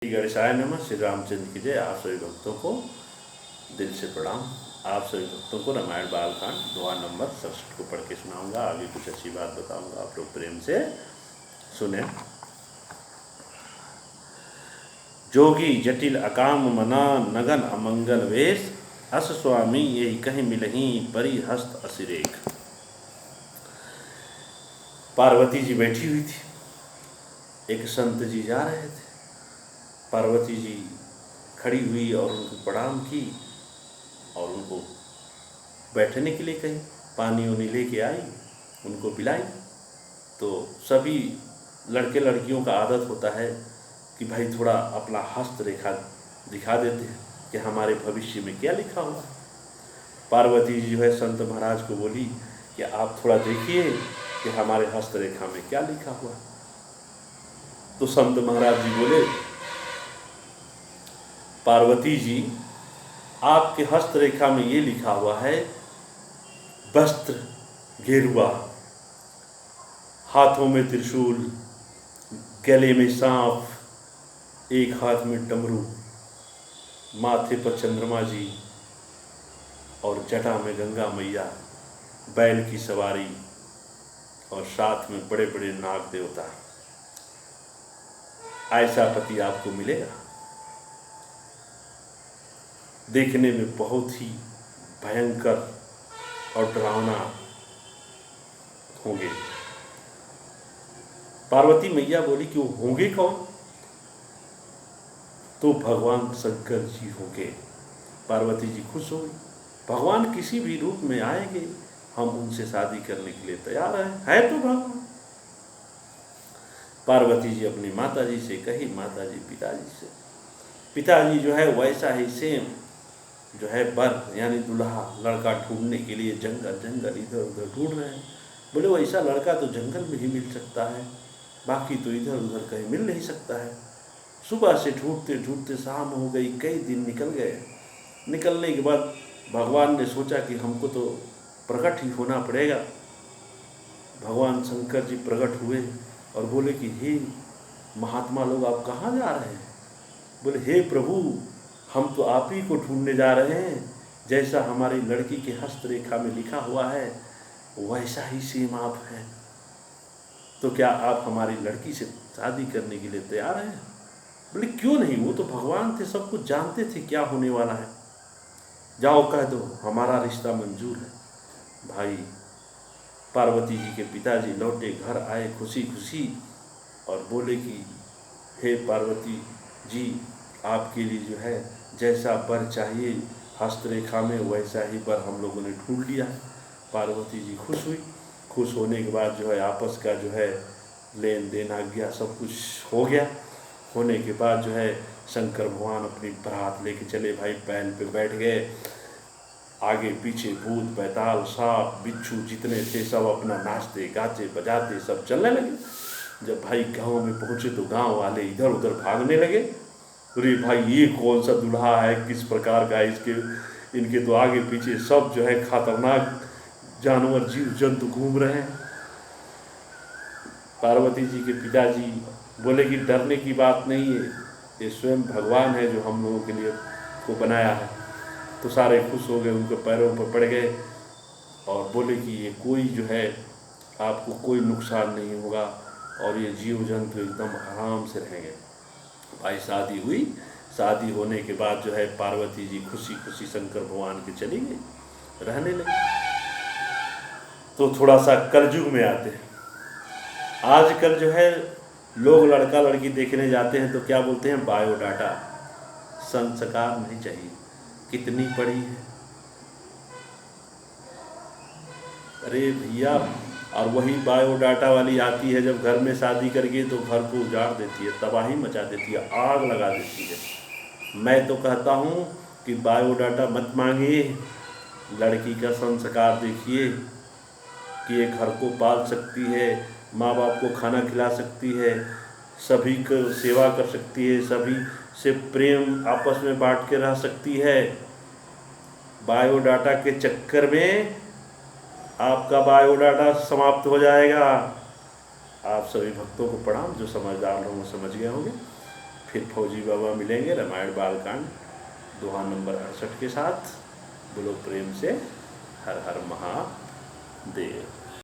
श्री गणेशाय नमः। श्री रामचंद्र की जय। आप सभी भक्तों को दिल से प्रणाम। आप सभी भक्तों को रामायण बालकांड दोहा नंबर 67 को पढ़ के सुनाऊंगा। आगे कुछ अच्छी बात बताऊंगा, आप लोग प्रेम से सुने। जोगी जटिल अकाम मना नगन अमंगल वेश, अस स्वामी यही कहीं मिलही परी हस्त असिरेख। पार्वती जी बैठी हुई थी, एक संत जी जा रहे थे। पार्वती जी खड़ी हुई और उनको प्रणाम की और उनको बैठने के लिए कही, पानी उनी लेके आई, उनको पिलाई। तो सभी लड़के लड़कियों का आदत होता है कि भाई थोड़ा अपना हस्त रेखा दिखा देते हैं कि हमारे भविष्य में क्या लिखा हुआ। पार्वती जी जो है संत महाराज को बोली कि आप थोड़ा देखिए कि हमारे हस्त रेखा में क्या लिखा हुआ। तो संत महाराज जी बोले, पार्वती जी आपके हस्तरेखा में ये लिखा हुआ है वस्त्र गेरुआ, हाथों में त्रिशूल, गले में सांप, एक हाथ में डमरू, माथे पर चंद्रमा जी और जटा में गंगा मैया, बैल की सवारी और साथ में बड़े बड़े नाग देवता। ऐसा पति आपको मिलेगा, देखने में बहुत ही भयंकर और डरावना होंगे। पार्वती मैया बोली कि वो होंगे कौन? तो भगवान शंकर जी होंगे। पार्वती जी खुश हो गई, भगवान किसी भी रूप में आएंगे, हम उनसे शादी करने के लिए तैयार है तो भगवान। पार्वती जी अपनी माता जी से कही, माता जी पिताजी से, पिताजी जो है वैसा ही सेम जो है बर यानी दुल्हा लड़का ढूंढने के लिए जंगल जंगल इधर उधर ढूंढ रहे हैं। बोले वैसा लड़का तो जंगल में ही मिल सकता है, बाकी तो इधर उधर कहीं मिल नहीं सकता है। सुबह से ढूंढते ढूंढते शाम हो गई, कई दिन निकल गए। निकलने के बाद भगवान ने सोचा कि हमको तो प्रकट ही होना पड़ेगा। भगवान शंकर जी प्रकट हुए और बोले कि हे महात्मा लोग, आप कहाँ जा रहे हैं? बोले हे प्रभु, हम तो आप ही को ढूंढने जा रहे हैं, जैसा हमारी लड़की के हस्तरेखा में लिखा हुआ है वैसा ही सेम आप हैं। तो क्या आप हमारी लड़की से शादी करने के लिए तैयार हैं? बोले क्यों नहीं, वो तो भगवान थे, सब कुछ जानते थे क्या होने वाला है। जाओ कह दो हमारा रिश्ता मंजूर है। भाई पार्वती जी के पिताजी लौटे, घर आए खुशी खुशी और बोले कि हे पार्वती जी, आपके लिए जो है जैसा वर चाहिए हस्तरेखा में वैसा ही वर हम लोगों ने ढूंढ लिया है। पार्वती जी खुश हुई। खुश होने के बाद जो है आपस का जो है लेन देन आ गया, सब कुछ हो गया। होने के बाद जो है शंकर भगवान अपनी बारात लेके चले। भाई बैल पे बैठ गए, आगे पीछे भूत बैताल सांप बिच्छू जितने थे सब अपना नाचते गाते बजाते सब चलने लगे। जब भाई गांव में पहुँचे तो गांव वाले इधर उधर भागने लगे। अरे भाई ये कौन सा दूल्हा है, किस प्रकार का है, इनके तो आगे पीछे सब जो है खतरनाक जानवर जीव जंतु घूम रहे हैं। पार्वती जी के पिताजी बोले कि डरने की बात नहीं है, ये स्वयं भगवान है जो हम लोगों के लिए को बनाया है। तो सारे खुश हो गए, उनके पैरों पर पड़ गए और बोले कि ये कोई जो है आपको कोई नुकसान नहीं होगा और ये जीव जंतु एकदम आराम से रहेंगे। भाई शादी हुई। शादी होने के बाद जो है पार्वती जी खुशी खुशी शंकर भगवान के चली गई, रहने लगी। तो थोड़ा सा कलयुग में आते हैं। आजकल जो है लोग लड़का लड़की देखने जाते हैं तो क्या बोलते हैं, बायोडाटा, संस्कार नहीं चाहिए, कितनी पढ़ी है। अरे भैया, और वही बायोडाटा वाली आती है जब घर में शादी करके तो घर को उजाड़ देती है, तबाही मचा देती है, आग लगा देती है। मैं तो कहता हूँ कि बायोडाटा मत मांगिए, लड़की का संस्कार देखिए कि ये घर को पाल सकती है, माँ बाप को खाना खिला सकती है, सभी को सेवा कर सकती है, सभी से प्रेम आपस में बांट के रह सकती है। बायोडाटा के चक्कर में आपका बायोडाटा समाप्त हो जाएगा। आप सभी भक्तों को प्रणाम, जो समझदार लोग समझ गए होंगे। फिर फौजी बाबा मिलेंगे रामायण बालकांड दोहा नंबर 68 के साथ। बोलो प्रेम से हर हर महादेव।